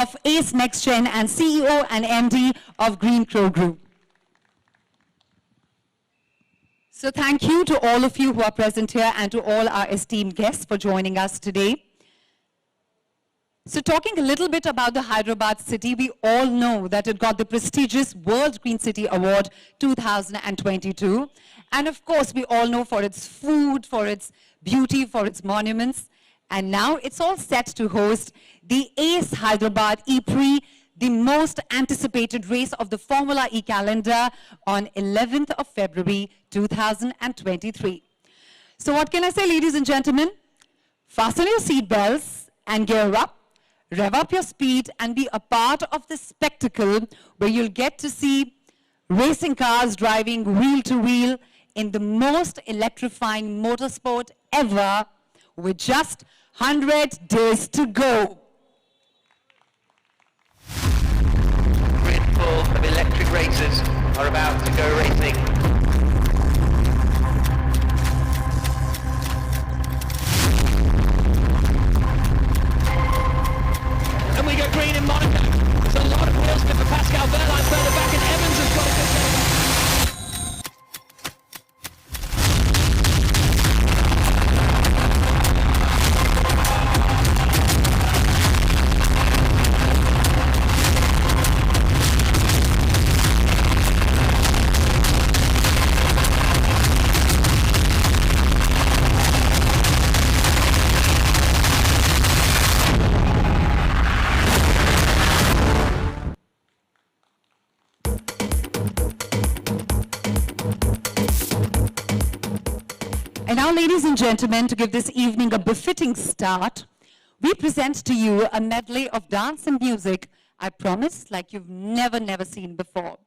of ACE Next Gen and CEO and MD of Green Crow Group. So thank you to all of you who are present here and to all our esteemed guests for joining us today. So talking a little bit about the Hyderabad city, we all know that it got the prestigious World Green City Award 2022. And of course, we all know for its food, for its beauty, for its monuments. And now it's all set to host the ACE Hyderabad E-PRIX, the most anticipated race of the Formula E calendar on 11th of February 2023. So what can I say, ladies and gentlemen? Fasten your seatbelts and gear up, rev up your speed and be a part of this spectacle where you'll get to see racing cars driving wheel to wheel in the most electrifying motorsport ever with just 100 days to go. Grid full of electric racers are about to go racing. And we go green in Monaco. There's a lot of wheel spin for Pascal Wehrlein further back, and Evans has got a good And now, ladies and gentlemen, to give this evening a befitting start, we present to you a medley of dance and music, I promise, like you've never seen before.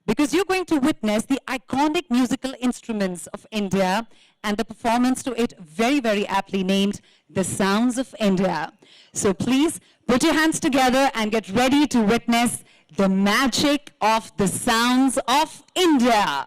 Because you're going to witness the iconic musical instruments of India and the performance to it very aptly named The Sounds of India. So please put your hands together and get ready to witness the magic of the sounds of India.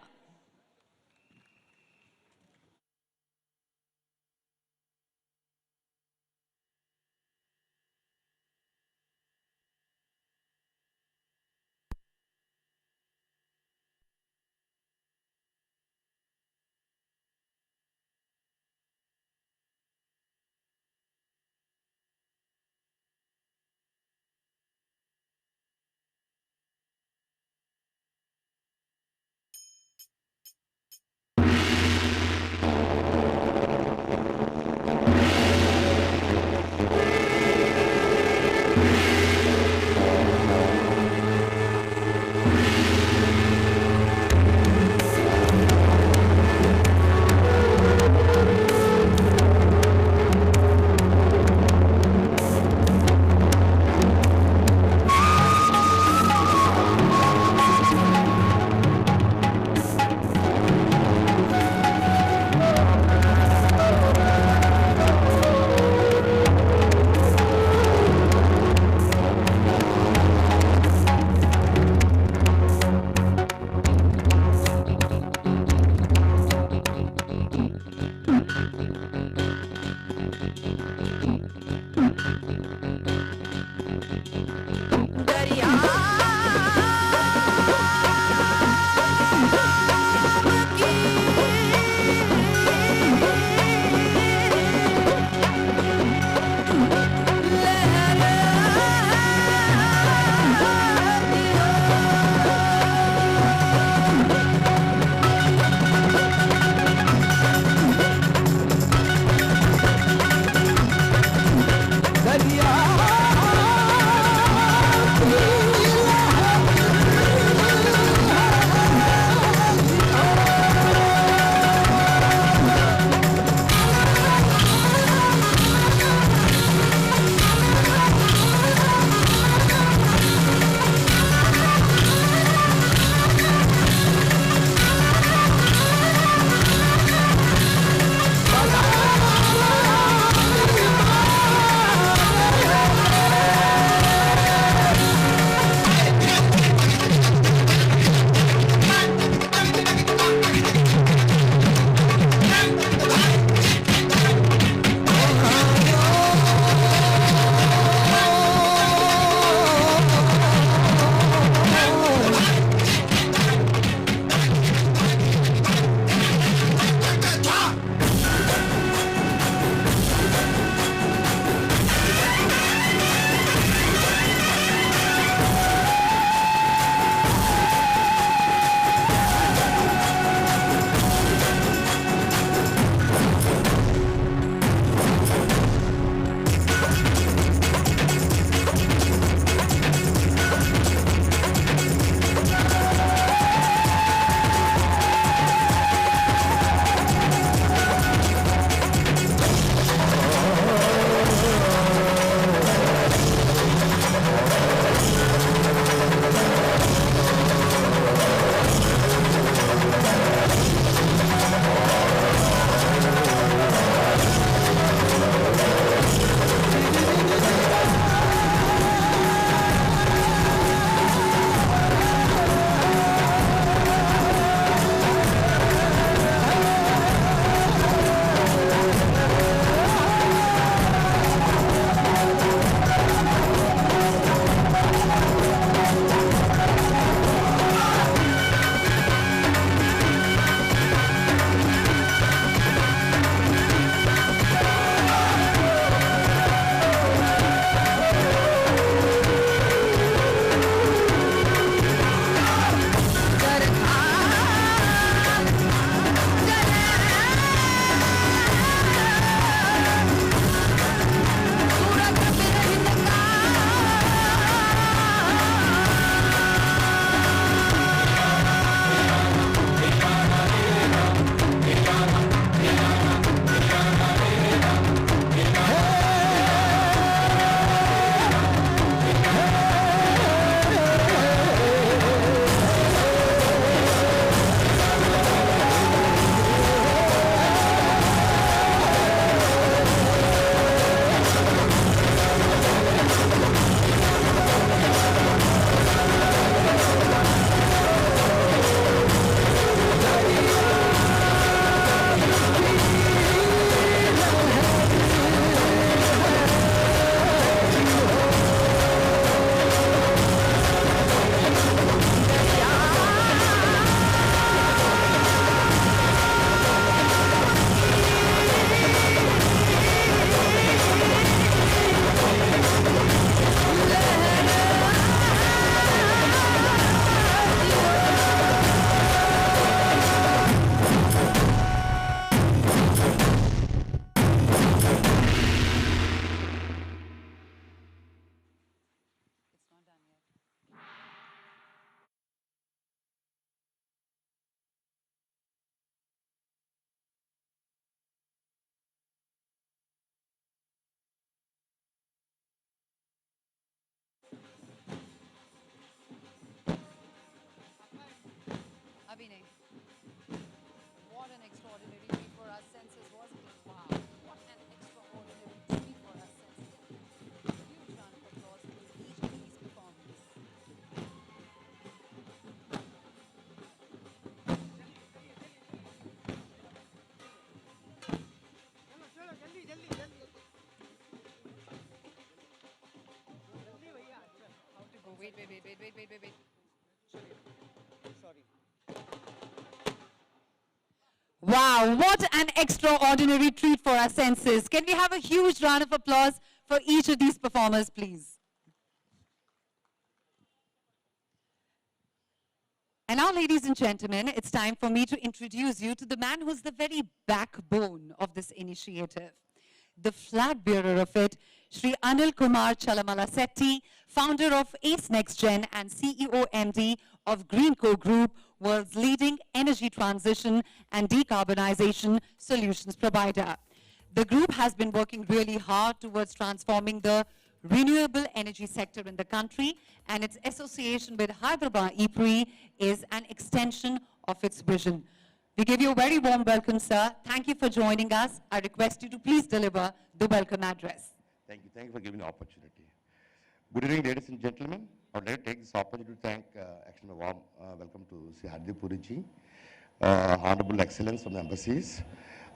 Wow, what an extraordinary treat for our senses. Can we have a huge round of applause for each of these performers, please? And now, ladies and gentlemen, it's time for me to introduce you to the man who's the very backbone of this initiative. The flag bearer of it, Shri Anil Kumar Chalamala Setti, founder of ACE Next Gen and CEO MD of Greenco Group, world's leading energy transition and decarbonization solutions provider. The group has been working really hard towards transforming the renewable energy sector in the country, and its association with Hyderabad E-PRIX is an extension of its vision. We give you a very warm welcome, sir. Thank you for joining us. I request you to please deliver the welcome address. Thank you. Thank you for giving the opportunity. Good evening, ladies and gentlemen. I would like to take this opportunity to thank, actually, a warm welcome to Sri Hardipuriji, Honorable Excellence from the embassies.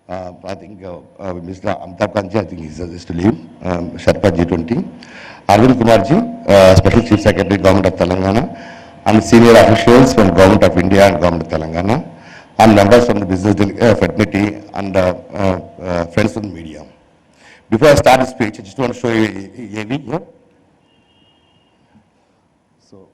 I think Mr. Amitabh Kanji, I think he's just to leave, Sherpa G20. Arvind Kumarji, Special Chief Secretary, Government of Telangana, and senior officials from Government of India and Government of Telangana, and members from the business fraternity and friends from the media. Before I start the speech, I just want to show you a AV here. So,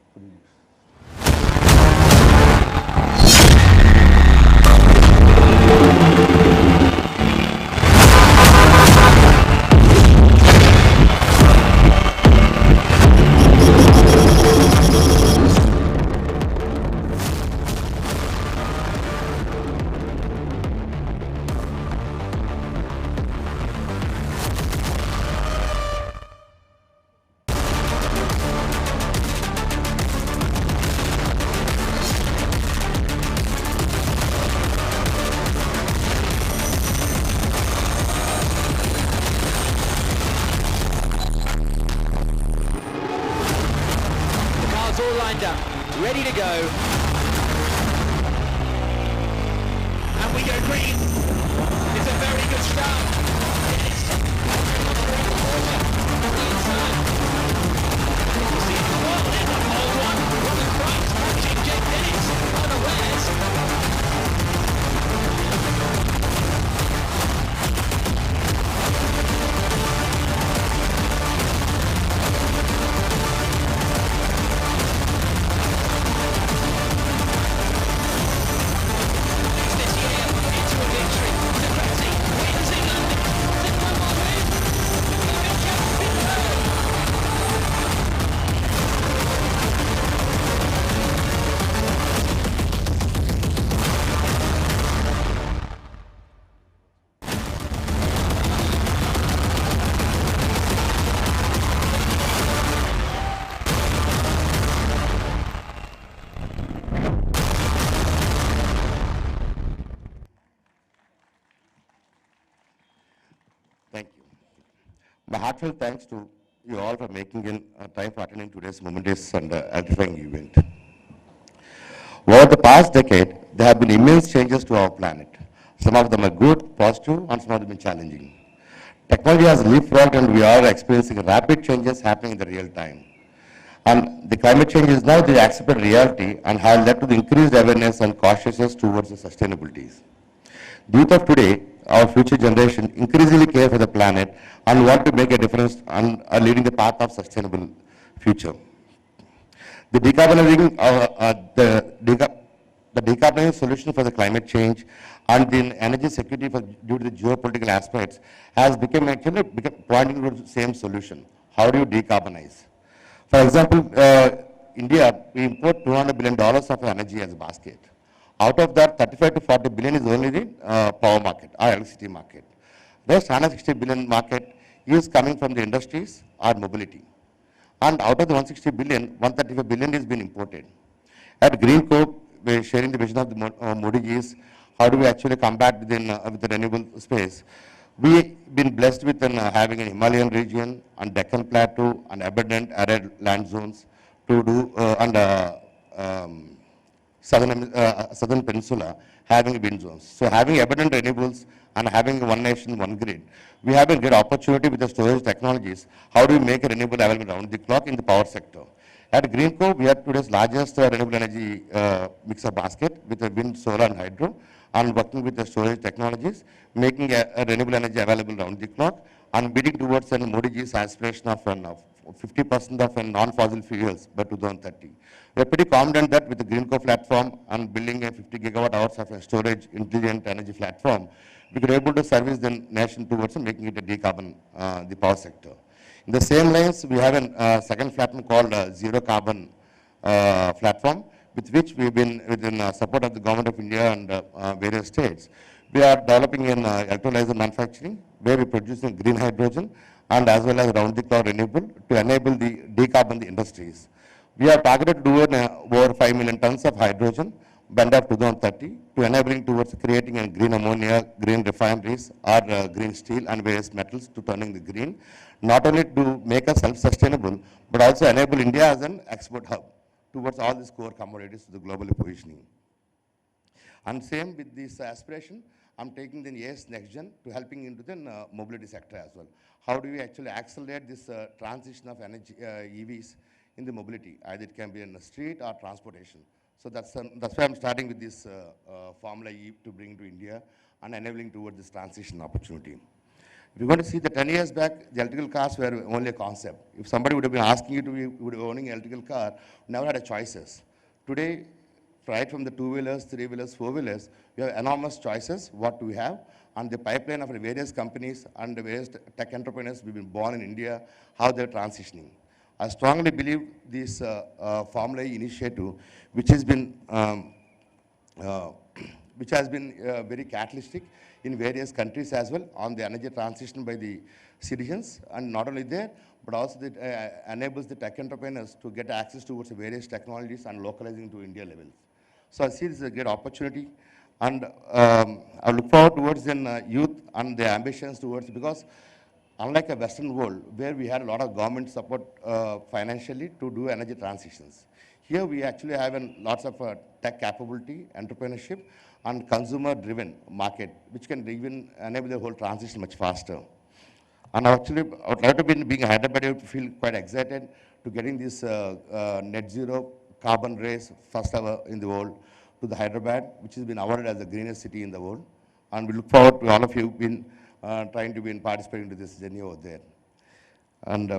ready to go. And we go green. It's a very good start. thank you. My heartfelt thanks to you all for making time for attending today's momentous and electrifying event. Over the past decade, there have been immense changes to our planet. Some of them are good, positive, and some of them are challenging. Technology has leapfrogged and we are experiencing rapid changes happening in the real time. And the climate change is now the accepted reality and has led to the increased awareness and cautiousness towards the sustainabilities. The youth of today, our future generation, increasingly care for the planet and want to make a difference and are leading the path of sustainable future. The decarbonizing solution for the climate change and the energy security due to the geopolitical aspects has become pointing to the same solution. How do you decarbonize? For example, India, we import $200 billion of energy as a basket. Out of that, 35 to 40 billion is only the power market, or electricity market. The rest 160 billion market is coming from the industries or mobility. And out of the 160 billion, 135 billion is being imported. At Greenco, we're sharing the vision of the Modi is how do we actually combat with the renewable space. We've been blessed with having an Himalayan region and Deccan Plateau and abundant arid land zones to do southern peninsula having wind zones. So having abundant renewables and having one nation, one grid, we have a great opportunity with the storage technologies. How do we make a renewable available around the clock in the power sector? At Greenco, we are today's largest renewable energy mixer basket with a wind, solar, and hydro, and working with the storage technologies, making a renewable energy available round the clock, and bidding towards an Modi ji's aspiration of 50% of non-fossil fuels by 2030. We are pretty confident that with the Greenco platform and building a 50 gigawatt hours of a storage intelligent energy platform, we could able to service the nation towards making it a decarbon, the power sector. In the same lines, we have a second platform called Zero Carbon platform, with which we've been within support of the Government of India and various states. We are developing an electrolyzer manufacturing, where we producing green hydrogen and as well as round-the-clock renewable to enable the decarbon the industries. We are targeted to do over 5 million tons of hydrogen by end of 2030 to enabling towards creating a green ammonia, green refineries, or green steel and various metals to turning the green, not only to make us self-sustainable, but also enable India as an export hub towards all these core commodities to the global positioning. And same with this aspiration, I'm taking the AS Next Gen to helping into the mobility sector as well. How do we actually accelerate this transition of energy EVs in the mobility? Either it can be in the street or transportation. So that's why I'm starting with this Formula E to bring to India and enabling towards this transition opportunity. If you're going to see the 10 years back, the electrical cars were only a concept. If somebody would have been asking you to be owning an electrical car, never had a choices. Today, right from the two-wheelers, three-wheelers, four-wheelers, we have enormous choices, what we have, and the pipeline of the various companies and the various tech entrepreneurs we've been born in India, how they're transitioning. I strongly believe this Formula E initiative, which has been very catalytic in various countries as well on the energy transition by the citizens, and not only there, but also that enables the tech entrepreneurs to get access towards various technologies and localizing to India levels. So I see this as a great opportunity, and I look forward towards the youth and their ambitions towards, because unlike a Western world where we had a lot of government support financially to do energy transitions, here we actually have lots of tech capability, entrepreneurship, and consumer-driven market, which can even enable the whole transition much faster. And actually, I would like to be being Hyderabad, I feel quite excited to getting this net zero carbon race first ever in the world to the Hyderabad, which has been awarded as the greenest city in the world. And we look forward to all of you being trying to be participating to this journey over there. And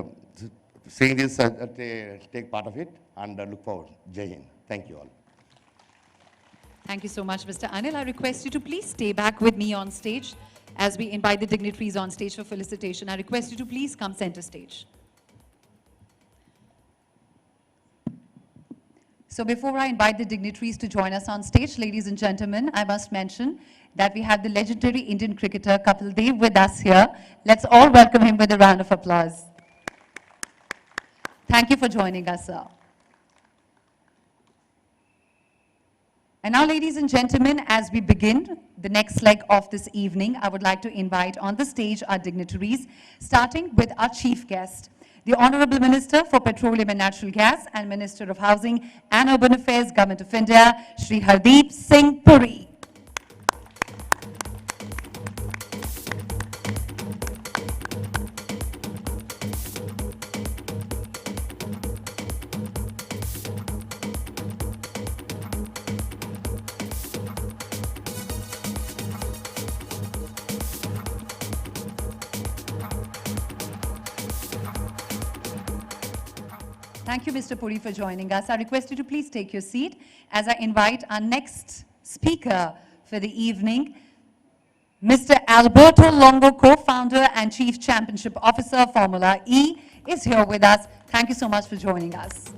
seeing this, take part of it, and look forward. Jai Hind. Thank you all. Thank you so much, Mr. Anil. I request you to please stay back with me on stage as we invite the dignitaries on stage for felicitation. I request you to please come center stage. So before I invite the dignitaries to join us on stage, ladies and gentlemen, I must mention that we have the legendary Indian cricketer Kapil Dev with us here. Let's all welcome him with a round of applause. Thank you for joining us, sir. And now, ladies and gentlemen, as we begin the next leg of this evening, I would like to invite on the stage our dignitaries, starting with our chief guest, the Honorable Minister for Petroleum and Natural Gas and Minister of Housing and Urban Affairs, Government of India, Shri Hardeep Singh Puri. Thank you, Mr. Puri, for joining us. I request you to please take your seat as I invite our next speaker for the evening, Mr. Alberto Longo, co-founder and Chief Championship Officer, Formula E, is here with us. Thank you so much for joining us.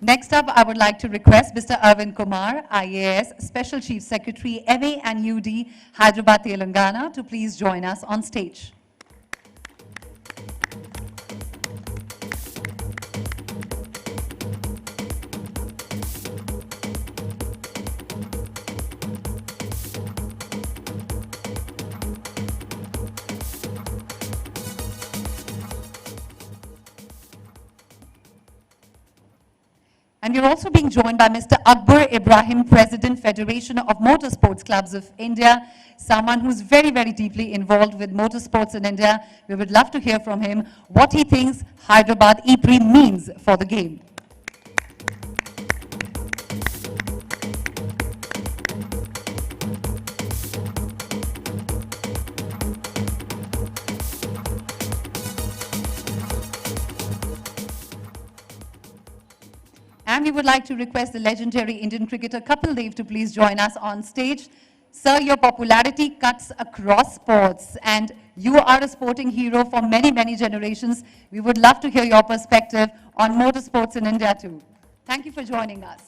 Next up, I would like to request Mr. Arvind Kumar, IAS, Special Chief Secretary, MA and UD, Hyderabad, Telangana, to please join us on stage. And we're also being joined by Mr. Akbar Ibrahim, President, Federation of Motorsports Clubs of India, someone who's very, very deeply involved with motorsports in India. We would love to hear from him what he thinks Hyderabad E-PRIX means for the game. And we would like to request the legendary Indian cricketer Kapil Dev to please join us on stage. Sir, your popularity cuts across sports and you are a sporting hero for many, many generations. We would love to hear your perspective on motorsports in India too. Thank you for joining us.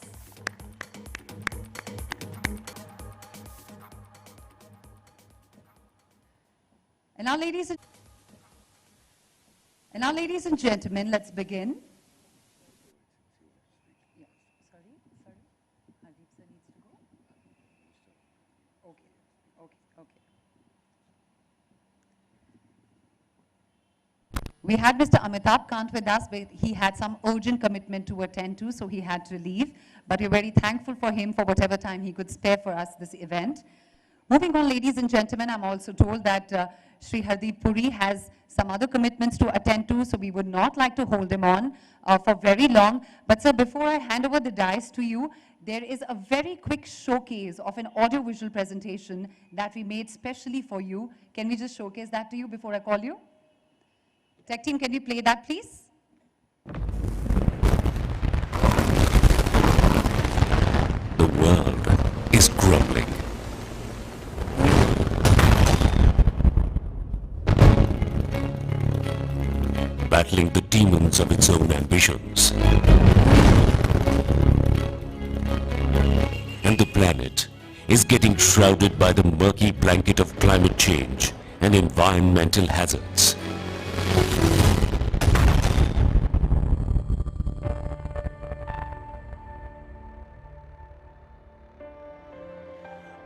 And now, ladies and gentlemen, let's begin. We had Mr. Amitabh Kant with us, but he had some urgent commitment to attend to, so he had to leave. But we're very thankful for him for whatever time he could spare for us this event. Moving on, ladies and gentlemen, I'm also told that Sri Hardeep Puri has some other commitments to attend to, so we would not like to hold him on for very long. But sir, before I hand over the dice to you, there is a very quick showcase of an audiovisual presentation that we made specially for you. Can we just showcase that to you before I call you? Tech team, can you play that, please? The world is crumbling. Battling the demons of its own ambitions. And the planet is getting shrouded by the murky blanket of climate change and environmental hazards.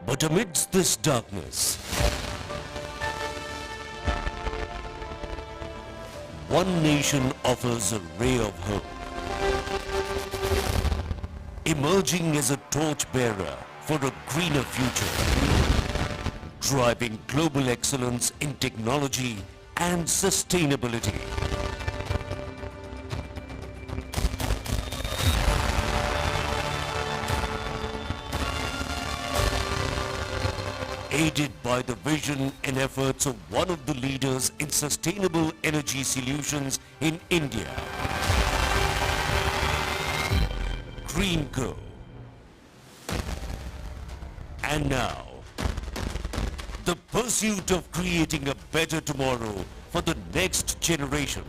But amidst this darkness, one nation offers a ray of hope, emerging as a torchbearer for a greener future, driving global excellence in technology and sustainability. Aided by the vision and efforts of one of the leaders in sustainable energy solutions in India, Greenco. And now, the pursuit of creating a better tomorrow for the next generation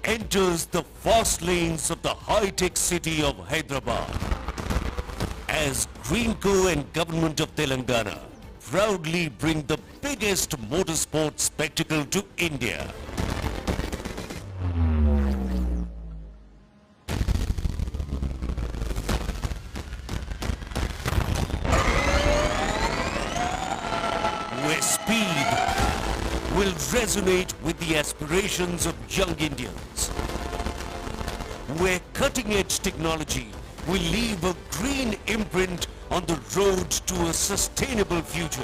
enters the fast lanes of the high-tech city of Hyderabad as Greenco and Government of Telangana proudly bring the biggest motorsport spectacle to India. Where speed will resonate with the aspirations of young Indians. Where cutting-edge technology will leave a green imprint on the road to a sustainable future.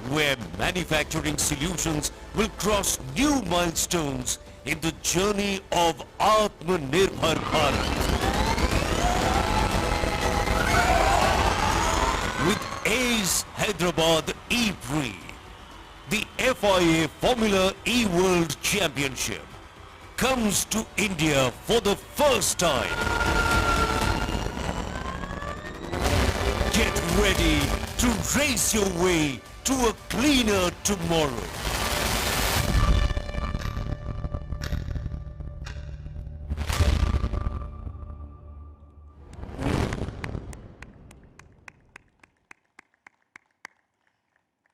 Where manufacturing solutions will cross new milestones in the journey of Atmanirbhar Bharat. With ACE Hyderabad E-PRIX, the FIA Formula E World Championship comes to India for the first time. Get ready to race your way to a cleaner tomorrow.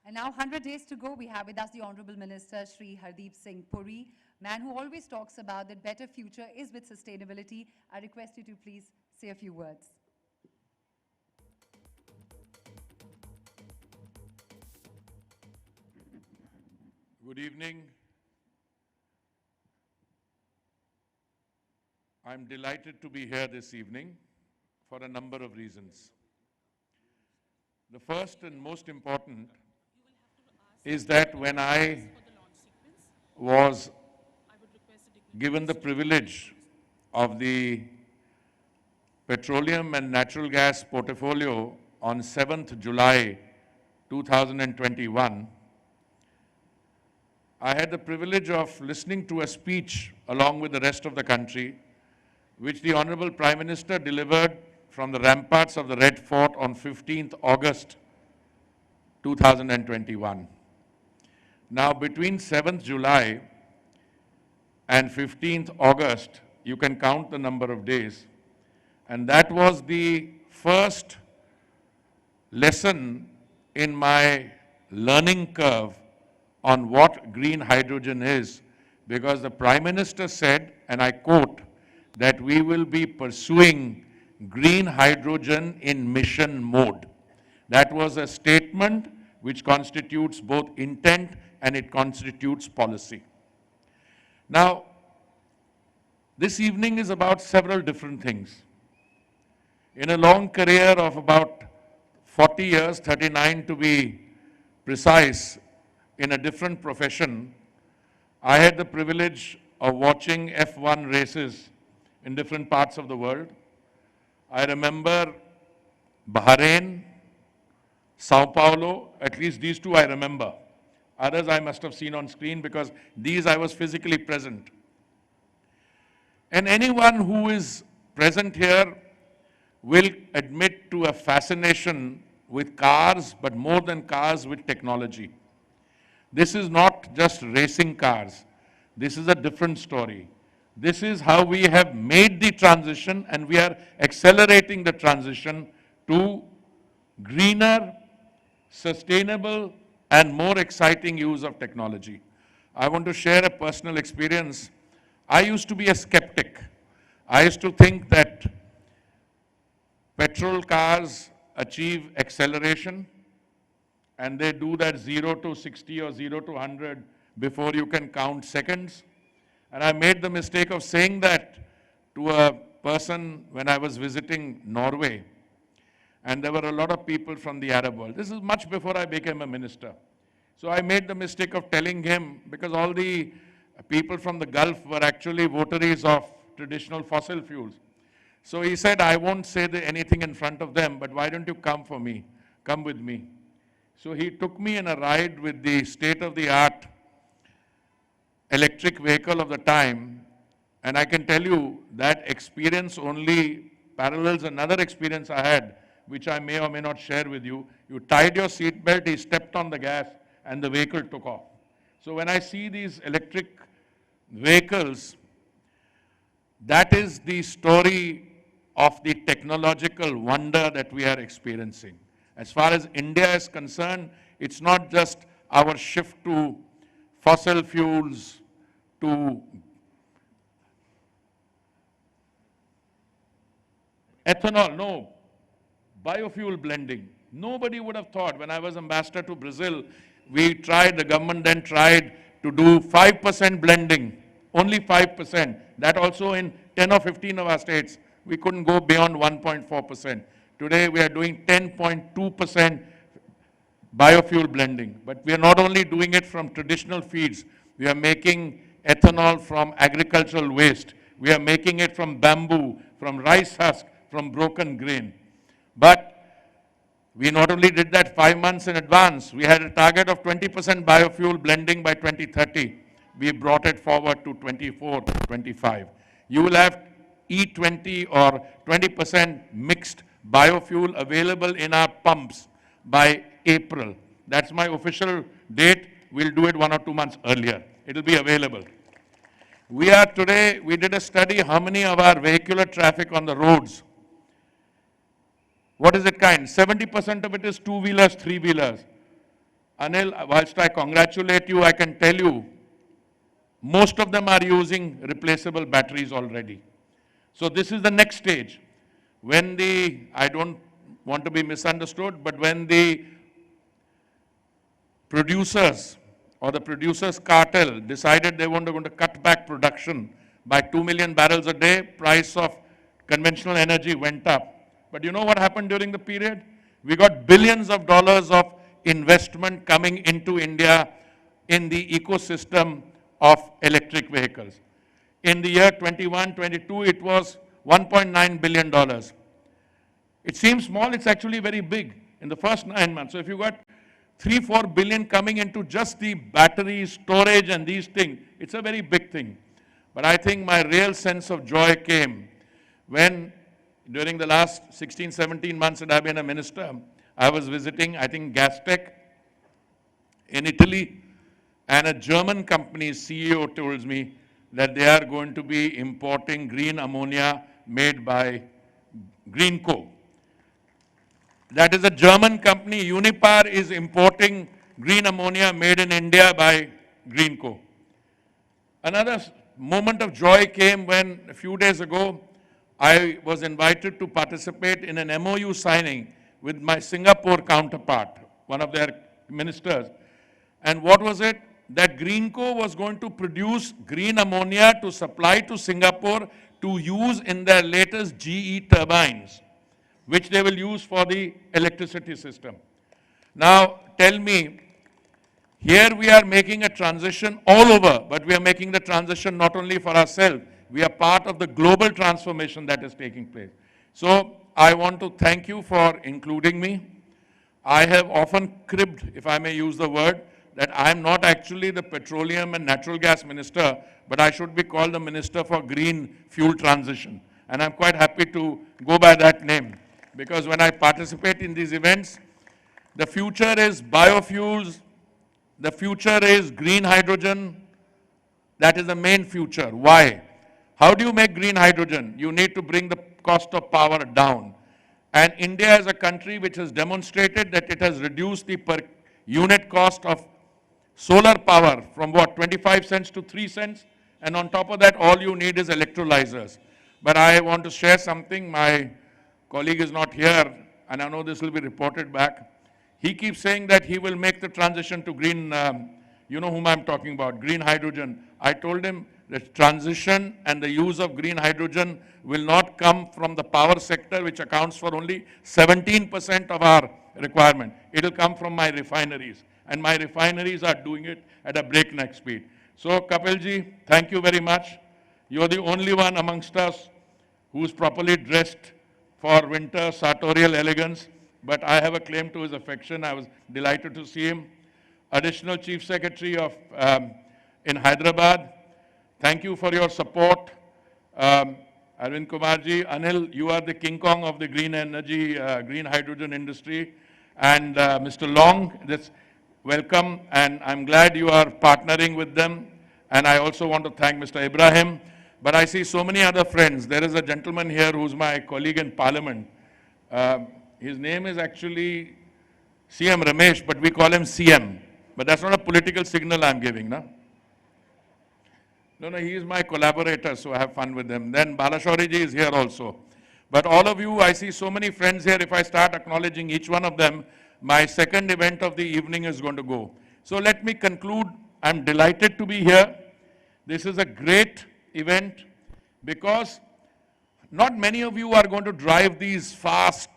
And now 100 days to go, we have with us the Honorable Minister Shri Hardeep Singh Puri, man who always talks about that better future is with sustainability. I request you to please say a few words. Good evening. I'm delighted to be here this evening for a number of reasons. The first and most important is that when I was given the privilege of the petroleum and natural gas portfolio on 7th July 2021, I had the privilege of listening to a speech along with the rest of the country, which the Honorable Prime Minister delivered from the ramparts of the Red Fort on 15th August 2021. Now, between 7th July and 15th August, you can count the number of days, and that was the first lesson in my learning curve on what green hydrogen is, because the Prime Minister said, and I quote, that we will be pursuing green hydrogen in mission mode. That was a statement which constitutes both intent and it constitutes policy. Now, this evening is about several different things. In a long career of about 40 years, 39 to be precise, in a different profession, I had the privilege of watching F1 races in different parts of the world. I remember Bahrain, Sao Paulo, at least these two I remember. Others I must have seen on screen because these I was physically present. And anyone who is present here will admit to a fascination with cars, but more than cars, with technology. This is not just racing cars. This is a different story. This is how we have made the transition, and we are accelerating the transition to greener, sustainable, and more exciting use of technology. I want to share a personal experience. I used to be a skeptic. I used to think that petrol cars achieve acceleration, and they do that 0 to 60 or 0 to 100 before you can count seconds. And I made the mistake of saying that to a person when I was visiting Norway. And there were a lot of people from the Arab world. This is much before I became a minister. So I made the mistake of telling him, because all the people from the Gulf were actually votaries of traditional fossil fuels. So he said, I won't say anything in front of them, but why don't you come for me? Come with me. So he took me in a ride with the state-of-the-art electric vehicle of the time, and I can tell you that experience only parallels another experience I had, which I may or may not share with you. You tied your seatbelt, he stepped on the gas, and the vehicle took off. So when I see these electric vehicles, that is the story of the technological wonder that we are experiencing. As far as India is concerned, it's not just our shift to fossil fuels, to ethanol, no, biofuel blending. Nobody would have thought. When I was ambassador to Brazil, the government then tried to do 5% blending, only 5%. That also in 10 or 15 of our states. We couldn't go beyond 1.4%. Today we are doing 10.2% biofuel blending. But we are not only doing it from traditional feeds, we are making ethanol from agricultural waste. We are making it from bamboo, from rice husk, from broken grain. But we not only did that 5 months in advance, we had a target of 20% biofuel blending by 2030. We brought it forward to 24, 25. You will have E20 or 20% mixed biofuel available in our pumps by April. That's my official date. We'll do it 1 or 2 months earlier. It'll be available. We did a study how many of our vehicular traffic on the roads. What is it kind? 70% of it is two-wheelers, three-wheelers. Anil, whilst I congratulate you, I can tell you, most of them are using replaceable batteries already. So this is the next stage. When I don't want to be misunderstood, but when the producers or the producers cartel decided they were going to cut back production by 2 million barrels a day, price of conventional energy went up. But you know what happened during the period? We got billions of dollars of investment coming into India in the ecosystem of electric vehicles. In the year 21-22, it was $1.9 billion. It seems small, it's actually very big in the first 9 months. So if you got 3-4 billion coming into just the battery storage and these things, it's a very big thing. But I think my real sense of joy came when during the last 16-17 months that I've been a minister, I was visiting, I think, Gastech in Italy, and a German company's CEO told me that they are going to be importing green ammonia made by Greenco. That is a German company. Unipar is importing green ammonia made in India by Greenco. Another moment of joy came when a few days ago I was invited to participate in an MOU signing with my Singapore counterpart, one of their ministers. And what was it? That Greenco was going to produce green ammonia to supply to Singapore to use in their latest GE turbines, which they will use for the electricity system. Now, tell me, here we are making a transition all over, but we are making the transition not only for ourselves, we are part of the global transformation that is taking place. So, I want to thank you for including me. I have often cribbed, if I may use the word, that I am not actually the petroleum and natural gas minister, but I should be called the Minister for Green Fuel Transition. And I'm quite happy to go by that name, because when I participate in these events, the future is biofuels, the future is green hydrogen. That is the main future. Why? How do you make green hydrogen? You need to bring the cost of power down. And India is a country which has demonstrated that it has reduced the per unit cost of solar power from what, 25 cents to 3 cents? And on top of that, all you need is electrolyzers. But I want to share something. My colleague is not here, and I know this will be reported back. He keeps saying that he will make the transition to green, you know whom I'm talking about, green hydrogen. I told him the transition and the use of green hydrogen will not come from the power sector, which accounts for only 17% of our requirement. It will come from my refineries. And my refineries are doing it at a breakneck speed. So, Kapilji, thank you very much. You're the only one amongst us who's properly dressed for winter sartorial elegance, but I have a claim to his affection. I was delighted to see him. Additional Chief Secretary of in Hyderabad, thank you for your support. Arvind Kumarji, Anil, you are the King Kong of the green energy, green hydrogen industry. And Mr. Long, welcome, and I'm glad you are partnering with them. And I also want to thank Mr. Ibrahim. But I see so many other friends. There is a gentleman here who's my colleague in Parliament. His name is actually CM Ramesh, but we call him CM. But that's not a political signal I'm giving, no? No, he is my collaborator, so I have fun with him. Then Balashoriji is here also. But all of you, I see so many friends here. If I start acknowledging each one of them, my second event of the evening is going to go. So let me conclude. I'm delighted to be here. This is a great event because not many of you are going to drive these fast,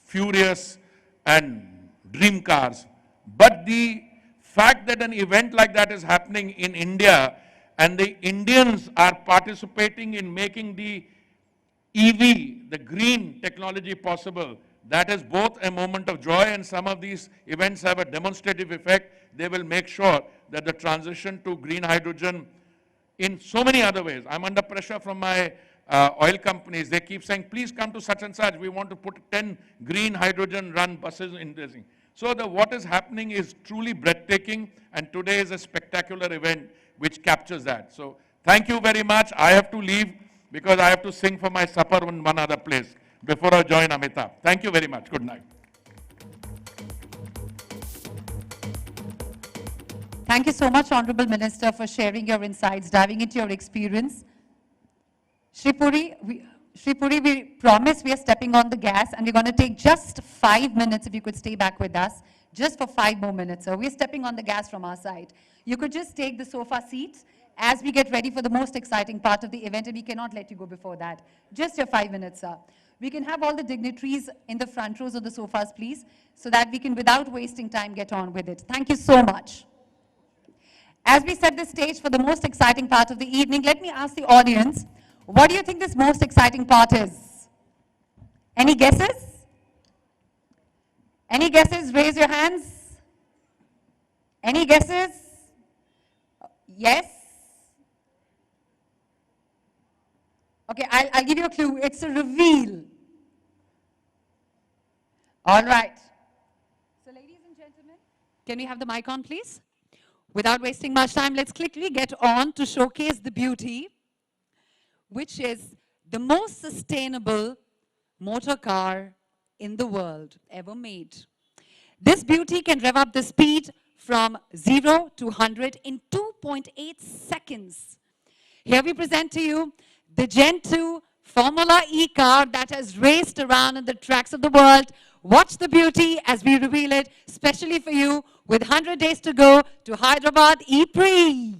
furious, and dream cars. But the fact that an event like that is happening in India and the Indians are participating in making the EV, the green technology possible, that is both a moment of joy, and some of these events have a demonstrative effect. They will make sure that the transition to green hydrogen in so many other ways. I'm under pressure from my oil companies. They keep saying, please come to such and such. We want to put 10 green hydrogen run buses in this. So what is happening is truly breathtaking, and today is a spectacular event which captures that. So thank you very much. I have to leave because I have to sing for my supper in one other place before I join Amitabh. Thank you very much. Good night. Thank you so much, Honorable Minister, for sharing your insights, diving into your experience. Shri Puri, we promise we are stepping on the gas, and we're going to take just 5 minutes, if you could stay back with us, just for 5 more minutes. So we're stepping on the gas from our side. You could just take the sofa seats as we get ready for the most exciting part of the event, and we cannot let you go before that. Just your 5 minutes, sir. We can have all the dignitaries in the front rows of the sofas, please, so that we can, without wasting time, get on with it. Thank you so much. As we set the stage for the most exciting part of the evening, let me ask the audience, what do you think this most exciting part is? Any guesses? Any guesses? Raise your hands. Any guesses? Yes? Okay, I'll give you a clue. It's a reveal. All right. So ladies and gentlemen, can we have the mic on, please? Without wasting much time, let's quickly get on to showcase the beauty, which is the most sustainable motor car in the world ever made. This beauty can rev up the speed from 0 to 100 in 2.8 seconds. Here we present to you the Gen 2 Formula E car that has raced around on the tracks of the world. Watch the beauty as we reveal it, especially for you, with 100 days to go to Hyderabad E-PRIX.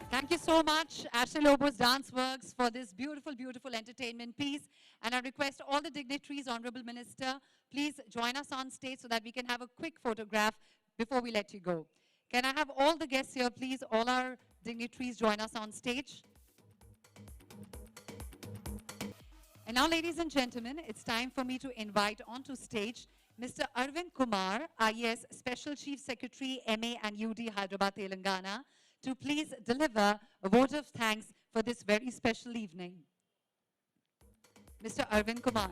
Thank you so much, Ashley Lobos Dance Works, for this beautiful, beautiful entertainment piece. And I request all the dignitaries, Honorable Minister, please join us on stage so that we can have a quick photograph before we let you go. Can I have all the guests here, please, all our dignitaries join us on stage? And now, ladies and gentlemen, it's time for me to invite onto stage Mr. Arvind Kumar, IAS Special Chief Secretary, MA and UD, Hyderabad, Telangana, to please deliver a vote of thanks for this very special evening. Mr. Arvind Kumar.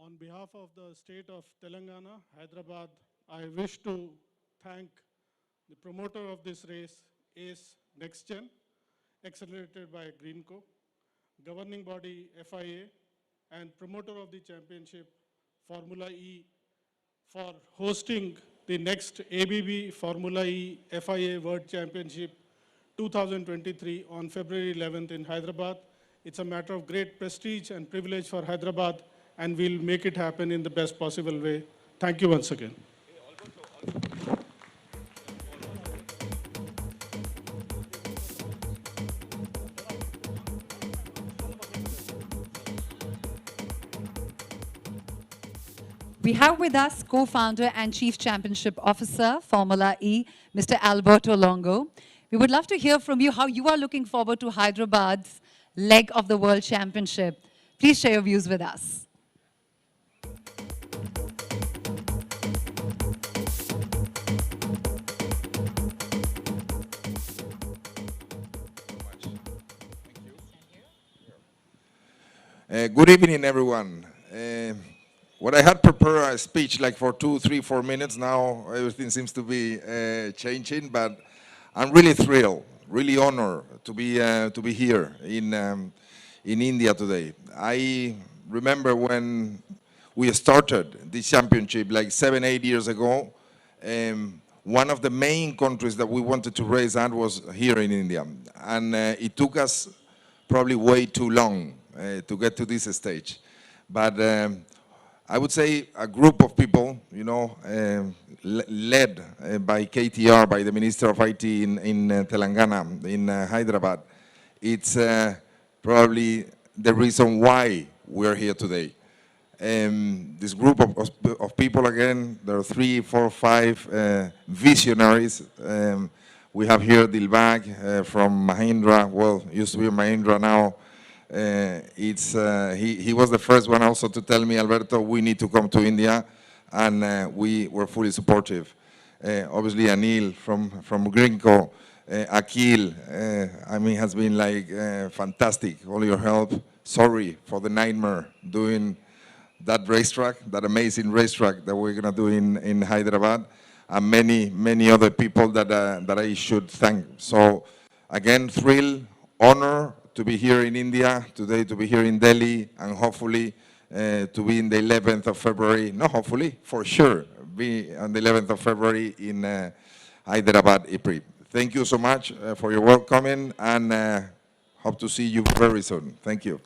On behalf of the state of Telangana, Hyderabad, I wish to thank the promoter of this race, ACE NextGen, accelerated by Greenco, governing body FIA, and promoter of the championship, Formula E, for hosting the next ABB Formula E FIA World Championship 2023 on February 11th in Hyderabad. It's a matter of great prestige and privilege for Hyderabad, and we'll make it happen in the best possible way. Thank you once again. We have with us co-founder and chief championship officer, Formula E, Mr. Alberto Longo. We would love to hear from you how you are looking forward to Hyderabad's leg of the World Championship. Please share your views with us. Good evening, everyone. What I had prepared a speech like for 2, 3, 4 minutes. Now everything seems to be changing, but I'm really thrilled, really honored to be here in India today. I remember when we started this championship like 7, 8 years ago. One of the main countries that we wanted to race at was here in India, and it took us probably way too long to get to this stage. But I would say a group of people, you know, led by KTR, by the Minister of IT in Telangana, in Hyderabad, it's probably the reason why we're here today. This group of people, again, there are 3, 4, 5 visionaries. We have here Dilbag from Mahindra, well, used to be Mahindra now. He was the first one also to tell me, Alberto, we need to come to India, and we were fully supportive. Obviously, Anil from Greenco, Akil, I mean, has been like fantastic, all your help. Sorry for the nightmare doing that racetrack, that amazing racetrack that we're gonna do in Hyderabad, and many other people that I should thank. So again, thrill, honor to be here in India today, to be here in Delhi, and hopefully to be in the 11th of February, not hopefully, for sure, be on the 11th of February in Hyderabad, E-PRIX. Thank you so much for your welcoming, and hope to see you very soon. Thank you.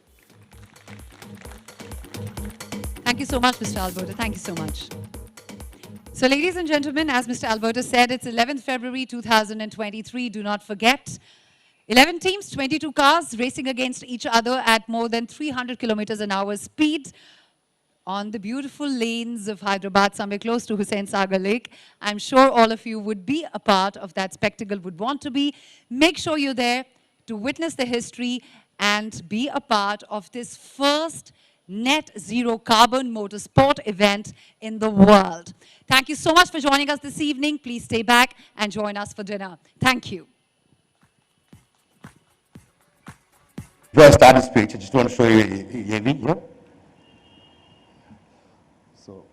Thank you so much, Mr. Alberto. Thank you so much. So, ladies and gentlemen, as Mr. Alberto said, it's 11th February 2023. Do not forget. 11 teams, 22 cars racing against each other at more than 300 kilometers an hour speed on the beautiful lanes of Hyderabad, somewhere close to Hussain Sagar Lake. I'm sure all of you would be a part of that spectacle, would want to be. Make sure you're there to witness the history and be a part of this first net zero carbon motorsport event in the world. Thank you so much for joining us this evening. Please stay back and join us for dinner. Thank you. Before I start the speech, I just want to show you a here. So,